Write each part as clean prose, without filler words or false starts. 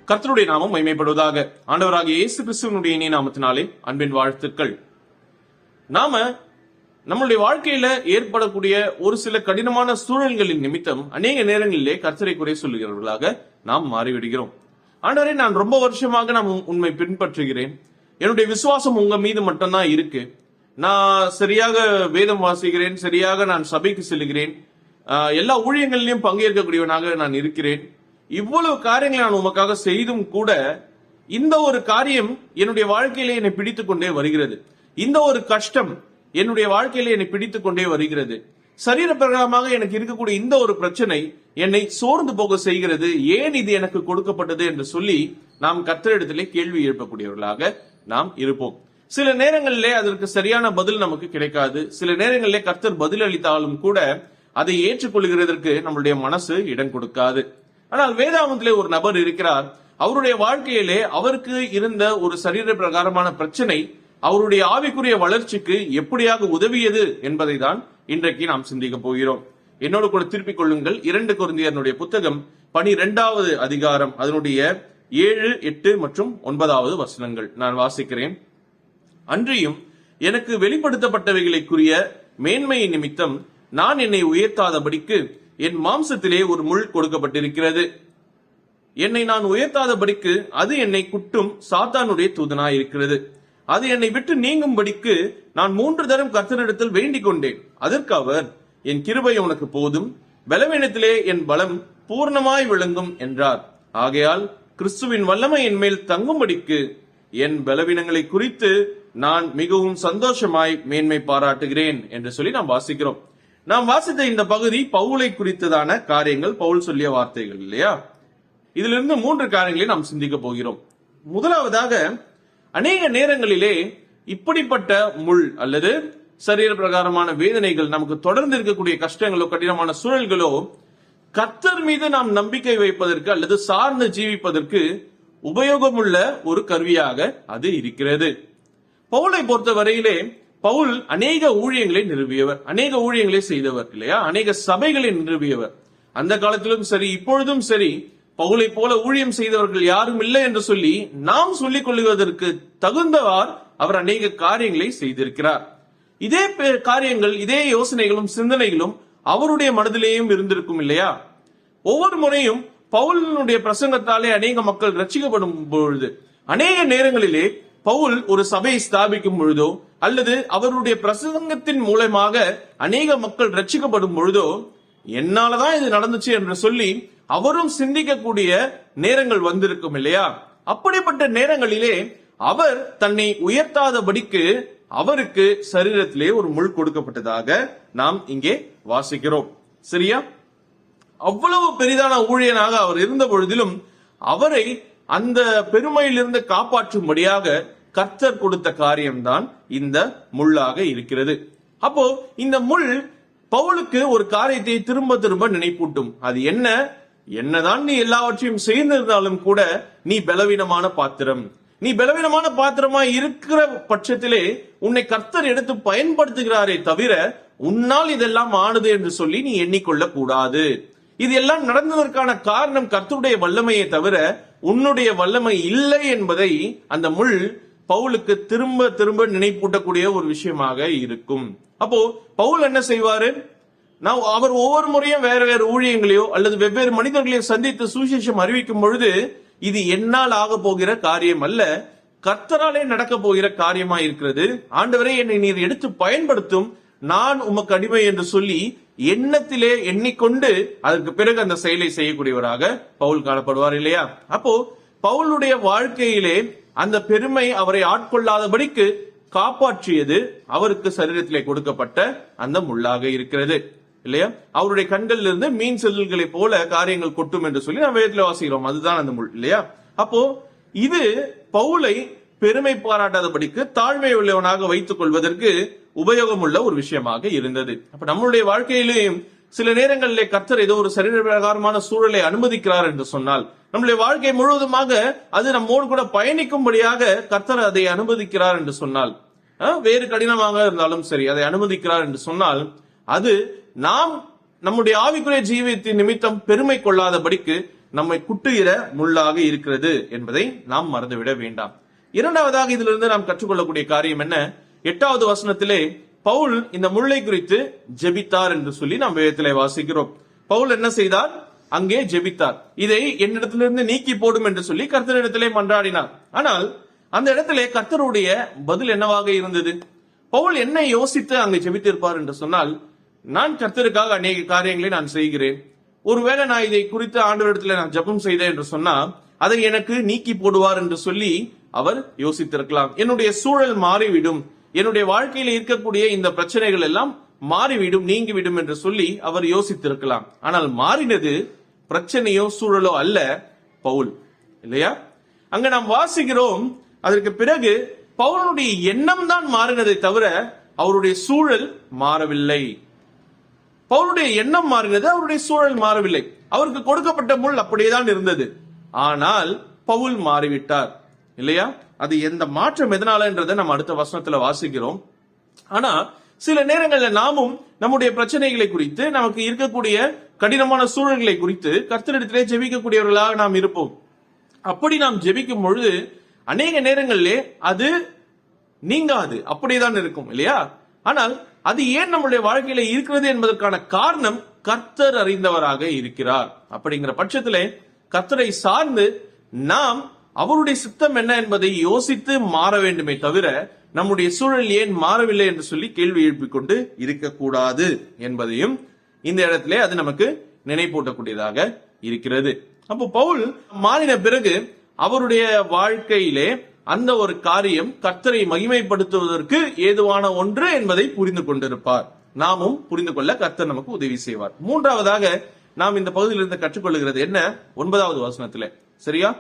கர்த்தருடைய நாமம் மகிமைப்படுவதாக. ஆண்டவராகிய இயேசு கிறிஸ்துவினுடைய இனிய நாமத்தினாலே அன்பின் வாழ்த்துக்கள். நாம நம்மளுடைய வாழ்க்கையில ஏற்படக்கூடிய ஒரு சில கடினமான சூழல்களின் நிமித்தம் அநேக நேரங்களிலே கர்த்தரை குறை சொல்லுகிறவர்களாக நாம் மாறிவிடுகிறோம். ஆண்டவரே, நான் ரொம்ப வருஷமாக நான் உண்மை பின்பற்றுகிறேன், என்னுடைய விசுவாசம் உங்க மீது மட்டும்தான் இருக்கு, நான் சரியாக வேதம் வாசிக்கிறேன், சரியாக நான் சபைக்கு செல்கிறேன், எல்லா ஊழியங்களிலும் பங்கேற்கக்கூடியவனாக நான் இருக்கிறேன், இவ்வளவு காரியங்களை நான் உமக்காக செய்தும் கூட இந்த ஒரு காரியம் என்னுடைய வாழ்க்கையில என்னை பிடித்துக் கொண்டே வருகிறது. இந்த ஒரு கஷ்டம் என்னுடைய வாழ்க்கையில என்னை பிடித்துக் கொண்டே வருகிறது. சரீர பிரகாரமாக எனக்கு இருக்கக்கூடிய இந்த ஒரு பிரச்சனை என்னை சோர்ந்து போக செய்கிறது. ஏன் இது எனக்கு கொடுக்கப்பட்டது என்று சொல்லி நாம் கர்த்தரிடத்திலே கேள்வி எழுப்பக்கூடியவர்களாக நாம் இருப்போம். சில நேரங்களிலே அதற்கு சரியான பதில் நமக்கு கிடைக்காது. சில நேரங்களிலே கர்த்தர் பதில் அளித்தாலும் கூட அதை ஏற்றுக்கொள்கிறதற்கு நம்மளுடைய மனசு இடம் கொடுக்காது. ஆனால் வேதாகமத்திலே ஒரு நபர் இருக்கிறார். அவருடைய வாழ்க்கையிலே அவருக்கு இருந்த ஒரு சரீர பிரகாரமான பிரச்சனை அவருடைய ஆவிக்குரிய வளர்ச்சிக்கு எப்படியாக உதவியது என்பதை தான் இன்றைக்கு நாம் சிந்திக்க போகிறோம். என்னோடு கூட திருப்பிக் கொள்ளுங்கள். 2 கொரிந்தியருடைய புத்தகம் 12வது அதிகாரம் அதனுடைய 7, 8 மற்றும் 9வது வசனங்கள் நான் வாசிக்கிறேன். அன்றியும் எனக்கு வெளிப்படுத்தப்பட்டவைகளுக்குரிய மேன்மையின் நிமித்தம் நான் என்னை உயர்த்தாதபடிக்கு என் மாம்சத்திலே ஒரு முள் கொடுக்கப்பட்டிருக்கிறது. என்னை நான் உயர்த்தாதபடிக்கு அது என்னை குட்டும் சாத்தானுடைய தூதனாயிருக்கிறது. அது என்னை விட்டு நீங்கும்படிக்கு நான் 3 தரம் கர்த்தரிடத்தில் வேண்டிக் கொண்டேன். அதற்கு அவர், என் கிருபை உனக்கு போதும், பலவீனத்திலே என் பலம் பூர்ணமாய் விளங்கும் என்றார். ஆகையால் கிறிஸ்துவின் வல்லமை என் மேல் தங்கும்படிக்கு என் பலவீனங்களை குறித்து நான் மிகவும் சந்தோஷமாய் மேன்மை பாராட்டுகிறேன் என்று சொல்லி நாம் வாசிக்கிறோம். நாம் வாசித்த இந்த பகுதி பவுலை குறித்ததான காரியங்கள், பவுல் சொல்லிய வார்த்தைகள் இல்லையா? இதிலிருந்து 3 காரியங்களை நாம் சிந்திக்க போகிறோம். முதலாவதாக, அநேக நேரங்களிலே இப்படிப்பட்ட முள் அல்லது சரீர பிரகாரமான வேதனைகள், நமக்கு தொடர்ந்து இருக்கக்கூடிய கஷ்டங்களோ கடினமான சூழல்களோ கர்த்தர் மீது நாம் நம்பிக்கை வைப்பதற்கு அல்லது சார்ந்து ஜீவிப்பதற்கு உபயோகமுள்ள ஒரு கருவியாக அது இருக்கிறது. பவுலை பொறுத்த வரையிலே பவுல் அநேக ஊழியங்களை நிறுவியவர், அநேக ஊழியங்களை செய்தவர் இல்லையா? அநேக சபைகளை நிறுவியவர். அந்த காலத்திலும் சரி, இப்பொழுதும் சரி, பவுலை போல ஊழியம் செய்தவர்கள் யாரும் இல்லை என்று சொல்லி நாம் சொல்லிக் கொள்வதற்கு தகுந்தவார் அவர் அநேக காரியங்களை செய்திருக்கிறார். இதே காரியங்கள், இதே யோசனைகளும் சிந்தனைகளும் அவருடைய மனதிலேயும் இருந்திருக்கும் இல்லையா? ஒவ்வொரு முறையும் பவுலினுடைய பிரசங்கத்தாலே அநேக மக்கள் ரட்சிக்கப்படும் பொழுது, அநேக நேரங்களிலே பவுல் ஒரு சபையை ஸ்தாபிக்கும் பொழுதோ அல்லது அவருடைய பிரசங்கத்தின் மூலமாக அநேக மக்கள் ரட்சிக்கப்படும் பொழுதோ, என்னாலதான் இது நடந்துச்சு என்று சொல்லி அவரும் சிந்திக்கக்கூடிய நேரங்கள் வந்திருக்கும் இல்லையா? அப்படிப்பட்ட நேரங்களிலே அவர் தன்னை உயர்த்தாதபடிக்கு அவருக்கு சரீரத்திலே ஒரு முள் கொடுக்கப்பட்டதாக நாம் இங்கே வாசிக்கிறோம். சரியா? அவ்வளவு பெரிதான ஊழியனாக அவர் இருந்த பொழுதிலும் அவரை அந்த பெருமையிலிருந்து காப்பாற்றும்படியாக கர்த்தர் கொடுத்த காரியம்தான் இந்த முள்ளாக இருக்கிறது. அப்போ இந்த முள் பவுலுக்கு ஒரு காரியத்தை திரும்ப திரும்ப நினைப்பூட்டும். அது என்ன? என்னதான் நீ எல்லாவற்றையும் செய்திருந்தாலும் கூட நீ பலவீனமான பாத்திரம், நீ பலவீனமான பாத்திரமா இருக்கிற பட்சத்திலே உன்னை கர்த்தர் எடுத்து பயன்படுத்துகிறாரே தவிர உன்னால் இதெல்லாம் ஆனது என்று சொல்லி நீ எண்ணிக்கொள்ள கூடாது. இது எல்லாம் நடந்ததற்கான காரணம் கர்த்தருடைய வல்லமையை தவிர உன்னுடைய வல்லமை இல்லை என்பதை அந்த முள் பவுலுக்கு திரும்ப திரும்ப நினைப்பூட்டக்கூடிய ஒரு விஷயமாக இருக்கும். அப்போ பவுல் என்ன செய்வாரு? அவர் ஒவ்வொரு முறையும் வேற வேற ஊழியங்களையோ அல்லது வெவ்வேறு மனிதர்களையோ சந்தித்து சுவிசேஷம் அறிவிக்கும் பொழுது, இது என்னால் ஆக போகிற காரியம் அல்ல, கர்த்தராலே நடக்க போகிற காரியமா இருக்கிறது. ஆண்டவரே, என்னை நீர் எடுத்து பயன்படுத்தும், நான் உமக்கு அடிமை என்று சொல்லி எண்ணத்திலே எண்ணிக்கொண்டு அதற்கு பிறகு அந்த செயலை செய்யக்கூடியவராக பவுல் காணப்படுவார் இல்லையா? அப்போ பவுலுடைய வாழ்க்கையிலே அந்த பெருமை அவரை ஆட்கொள்ளாதபடிக்கு காப்பாற்றியது அவருக்கு சரீரத்திலே கொடுக்கப்பட்ட அந்த முள்ளாக இருக்கிறது இல்லையா? அவருடைய கண்களில் இருந்து மீன் செல்களை போல காரியங்கள் கொட்டும் என்று சொல்லி நம்ம வேதத்துல வாசிக்கிறோம். அதுதான் அந்த முள் இல்லையா? அப்போ இது பவுலை பெருமை பாராட்டாதபடிக்கு தாழ்மை உள்ளவனாக வைத்துக் கொள்வதற்கு உபயோகமுள்ள ஒரு விஷயமாக இருந்தது. அப்ப நம்மளுடைய வாழ்க்கையிலேயும் சில நேரங்களிலே கர்த்தர் ஏதோ ஒரு சரீர பிரகாரமான சூழலை அனுமதிக்கிறார் என்று சொன்னால், நம்முடைய வாழ்க்கை முழுவதுமாக அது நம்மோடு கூட பயணிக்கும்படியாக கர்த்தர் அதை அனுமதிக்கிறார் என்று சொன்னால், வேறு கடினமாக இருந்தாலும் சரி அதை அனுமதிக்கிறார் என்று சொன்னால், அது நாம் நம்முடைய ஆவிக்குரிய ஜீவியத்தின் நிமித்தம் பெருமை கொள்ளாதபடிக்கு நம்மை குட்டுகிற முள்ளாக இருக்கிறது என்பதை நாம் மறந்துவிட வேண்டாம். இரண்டாவதாக இதிலிருந்து நாம் கற்றுக்கொள்ளக்கூடிய காரியம் என்ன? 8வது வசனத்திலே பவுல் இந்த முள்ளை குறித்து ஜெபித்தார் என்று சொல்லி நாம் வேதத்திலே வாசிக்கிறோம். பவுல் என்ன செய்தார்? அங்கே ஜெபித்தார். இதை என்னிடத்திலிருந்து நீக்கி போடும் என்று சொல்லி கர்த்தரிடத்திலே மன்றாடினார். ஆனால் அந்த இடத்திலே கர்த்தருடைய பதில் என்னவாக இருந்தது? பவுல் என்ன யோசித்து அங்கே ஜெபித்திருப்பார் என்று சொன்னால், நான் கர்த்தருக்காக அநேக காரியங்களை நான் செய்கிறேன், ஒருவேளை நான் இதை குறித்து ஆண்டவரிடத்தில் நான் ஜெபம் செய்தேன் என்று சொன்னா அதை எனக்கு நீக்கி போடுவார் என்று சொல்லி அவர் யோசித்திருக்கலாம். என்னுடைய சூழல் மாறிவிடும், என்னுடைய வாழ்க்கையில் இருக்கக்கூடிய இந்த பிரச்சனைகள் எல்லாம் மாறிவிடும், நீங்கிவிடும் என்று சொல்லி அவர் யோசித்திருக்கலாம். ஆனால் மாறினது பிரச்சனையோ சூழலோ அல்ல, பவுல். இல்லையா? அங்க நாம் வாசிக்கிறோம், அதற்கு பிறகு பவுலுடைய எண்ணம் தான் மாறினதை தவிர அவருடைய சூழல் மாறவில்லை. பவுலுடைய எண்ணம் மாறினது, அவருடைய சூழல் மாறவில்லை. அவருக்கு கொடுக்கப்பட்ட முள் அப்படியேதான் இருந்தது. ஆனால் பவுல் மாறிவிட்டார். இல்லையா? அது எந்த மாற்றம் எதனாலன்றதை நம்ம அடுத்த வசனத்துல வாசிக்கிறோம். ஆனா சில நேரங்களில் நாமும் நம்முடைய பிரச்சனைகளை குறித்து, நமக்கு இருக்கக்கூடிய கடினமான சூழல்களை குறித்து கர்த்தரிடத்திலே ஜெபிக்கக்கூடியவர்களாக நாம் இருப்போம். அப்படி நாம் ஜெபிக்கும் பொழுது அநேக நேரங்களிலே அது நீங்காது, அப்படியேதான் இருக்கும். இல்லையா? ஆனால் அது ஏன் நம்முடைய வாழ்க்கையில இருக்கிறது என்பதற்கான காரணம் கர்த்தர் அறிந்தவராக இருக்கிறார். அப்படிங்கிற பட்சத்திலே கர்த்தரை சார்ந்து நாம் அவருடைய சித்தம் என்ன என்பதை யோசித்து மாற வேண்டுமே தவிர நம்முடைய சூழல் ஏன் மாறவில்லை என்று சொல்லி கேள்வி எழுப்பிக் கொண்டு இருக்கக்கூடாது என்பதையும் இந்த இடத்திலே அது நமக்கு நினைப்பூட்டக்கூடியதாக இருக்கிறது. அப்போ பவுல் மாறின பிறகு அவருடைய வாழ்க்கையிலே அந்த ஒரு காரியம் கர்த்தரை மகிமைப்படுத்துவதற்கு ஏதுவான ஒன்று என்பதை புரிந்து கொண்டிருப்பார். நாமும் புரிந்து கொள்ள கர்த்தர் நமக்கு உதவி செய்வார். மூன்றாவதாக நாம் இந்த பகுதியிலிருந்து கற்றுக்கொள்கிறது என்ன? 9வது வசனத்திலே. சரியா?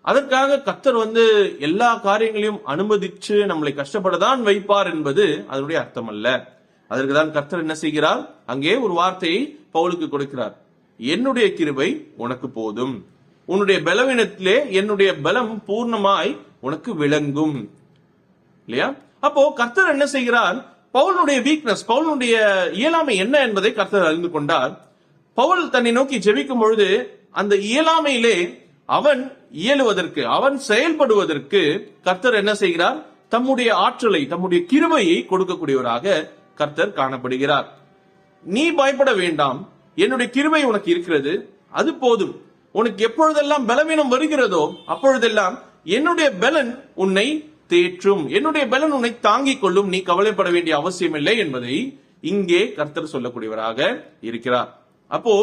அதற்காக கர்த்தர் எல்லா காரியங்களையும் அனுமதிச்சு நம்மளை கஷ்டப்படதான் வைப்பார் என்பது அதனுடைய அர்த்தம் அல்ல. அதற்குதான் கர்த்தர் என்ன செய்கிறார்? அங்கே ஒரு வார்த்தையை பவுலுக்கு கொடுக்கிறார். என்னுடைய கிருபை உனக்கு போதும், உன்னுடைய பலவீனத்திலே என்னுடைய பலம் பூர்ணமாய் உனக்கு விளங்கும். இல்லையா? அப்போ கர்த்தர் என்ன செய்கிறார்? பவுலுடைய வீக்னஸ், பவுலுடைய இயலாமை என்ன என்பதை கர்த்தர் அறிந்து கொண்டார். பவுல் தன்னை நோக்கி ஜெபிக்கும் பொழுது அந்த இயலாமையிலே அவன் இயலுவதற்கு, அவன் செயல்படுவதற்கு கர்த்தர் என்ன செய்கிறார்? தம்முடைய ஆற்றலை, தம்முடைய கிருபையை கொடுக்கக்கூடியவராக கர்த்தர் காணப்படுகிறார். நீ பயப்பட வேண்டாம், என்னுடைய கிருபை உனக்கு இருக்கிறது, அது போதும். உனக்கு எப்பொழுதெல்லாம் பலவீனம் வருகிறதோ அப்பொழுதெல்லாம் என்னுடைய பலன் உன்னை தேற்றும், என்னுடைய பலன் உன்னை தாங்கிக் கொள்ளும், நீ கவலைப்பட வேண்டிய அவசியம் இல்லை என்பதை இங்கே கர்த்தர் சொல்லக்கூடியவராக இருக்கிறார். அப்போ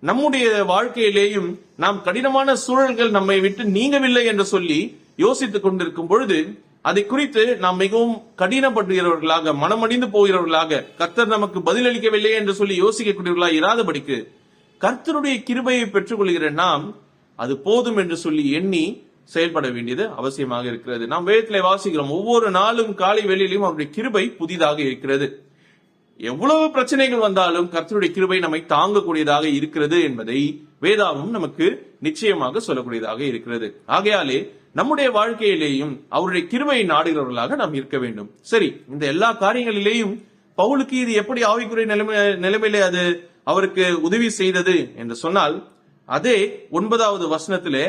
நம்முடைய வாழ்க்கையிலேயும் நாம் கடினமான சூழல்கள் நம்மை விட்டு நீங்கவில்லை என்று சொல்லி யோசித்துக் கொண்டிருக்கும் பொழுது அதை குறித்து நாம் மிகவும் கடினப்படுகிறவர்களாக, மனமடிந்து போகிறவர்களாக, கர்த்தர் நமக்கு பதிலளிக்கவில்லை என்று சொல்லி யோசிக்கக்கூடியவர்களாக இராதபடிக்கு கர்த்தருடைய கிருபையை பெற்றுக் கொள்கிற நாம் அது போதும் என்று சொல்லி எண்ணி செயல்பட வேண்டியது அவசியமாக இருக்கிறது. நாம் வேதத்திலே வாசிக்கிறோம், ஒவ்வொரு நாளும் காலை வேளையிலும் அவருடைய கிருபை புதிதாக இருக்கிறது. எவ்வளவு பிரச்சனைகள் வந்தாலும் கர்த்தருடைய கிருபை நம்மை தாங்கக்கூடியதாக இருக்கிறது என்பதை வேதாவும் நமக்கு நிச்சயமாக சொல்லக்கூடியதாக இருக்கிறது. ஆகையாலே நம்முடைய வாழ்க்கையிலேயும் அவருடைய கிருபையை நாடுகிறவர்களாக நாம் இருக்க வேண்டும். சரி, இந்த எல்லா காரியங்களிலேயும் பவுலுக்கு இது எப்படி ஆவிக்குரிய நிலைமையிலே அது அவருக்கு உதவி செய்தது என்று சொன்னால், அதே 9வது வசனத்திலே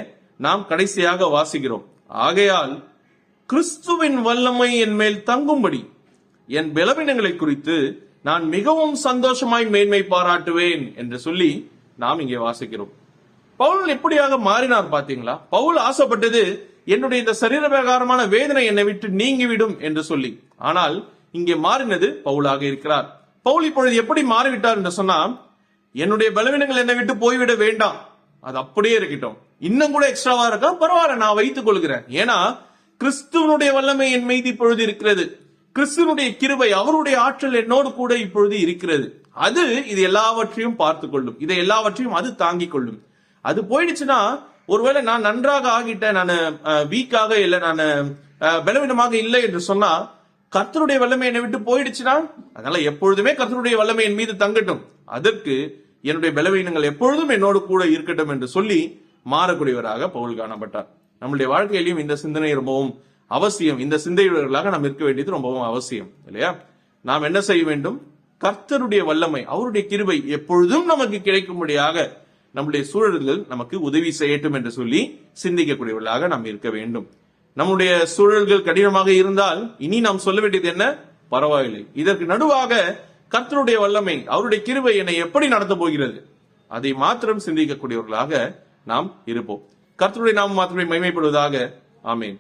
நாம் கடைசியாக வாசிக்கிறோம். ஆகையால் கிறிஸ்துவின் வல்லமை என் மேல் தங்கும்படி என் பலவீனங்களை குறித்து நான் மிகவும் சந்தோஷமாய் மேன்மை பாராட்டுவேன் என்று சொல்லி நாம் இங்கே வாசிக்கிறோம். பவுல் எப்படியாக மாறினார் பாத்தீங்களா? பவுல் ஆசைப்பட்டது என்னுடைய இந்த சரீர பிரகாரமான வேதனை என்னை விட்டு நீங்கிவிடும் என்று சொல்லி. ஆனால் இங்கே மாறினது பவுலாக இருக்கிறார். பவுல் இப்பொழுது எப்படி மாறிவிட்டார் என்று சொன்னா, என்னுடைய பலவீனங்கள் என்னை விட்டு போய்விட வேண்டாம், அது அப்படியே இருக்கட்டும், இன்னும் கூட எக்ஸ்ட்ராவா இருக்கா, பரவாயில்ல, நான் வைத்துக் கொள்கிறேன். ஏன்னா கிறிஸ்துவனுடைய வல்லமை என் மீது இப்பொழுது இருக்கிறது, கிறிஸ்துவனுடைய கிருபை, அவருடைய ஆற்றல் என்னோடு கூட இப்பொழுது இருக்கிறது. அது இது எல்லாவற்றையும் பார்த்து கொள்ளும், இதை எல்லாவற்றையும் அது தாங்கிக் கொள்ளும். அது போயிடுச்சுன்னா ஒருவேளை நான் நன்றாக ஆகிட்டேன், நான் வீக்காக இல்லை, நான் பலவீனமாக இல்லை என்று சொன்னா கர்த்தருடைய வல்லமை என்னை விட்டு போயிடுச்சுன்னா, அதனால எப்பொழுதுமே கர்த்தருடைய வல்லமை என் மீது தங்கட்டும், அதற்கு என்னுடைய பலவீனங்கள் எப்பொழுதும் என்னோடு கூட இருக்கட்டும் என்று சொல்லி மாறக்கூடியவராக பவுல் காணப்பட்டார். நம்முடைய வாழ்க்கையிலும் இந்த சிந்தனை ரொம்பவும் அவசியம். இந்த சிந்தையுள்ளவர்களாக நாம் இருக்க வேண்டியது ரொம்பவும் அவசியம் இல்லையா? நாம் என்ன செய்ய வேண்டும்? கர்த்தருடைய வல்லமை, அவருடைய கிருபை எப்பொழுதும் நமக்கு கிடைக்கும்படியாக நம்முடைய சூழல்கள் நமக்கு உதவி செய்யட்டும் என்று சொல்லி சிந்திக்கக்கூடியவர்களாக நாம் இருக்க வேண்டும். நம்முடைய சூழல்கள் கடினமாக இருந்தால் இனி நாம் சொல்ல வேண்டியது என்ன? பரவாயில்லை, இதற்கு நடுவாக கர்த்தருடைய வல்லமை, அவருடைய கிருபை என்னை எப்படி நடத்த போகிறது, அதை மாத்திரம் சிந்திக்கக்கூடியவர்களாக நாம் இருப்போம். கர்த்தருடைய நாமம் மாத்திரமே மகிமைப்படுவதாக. ஆமென்.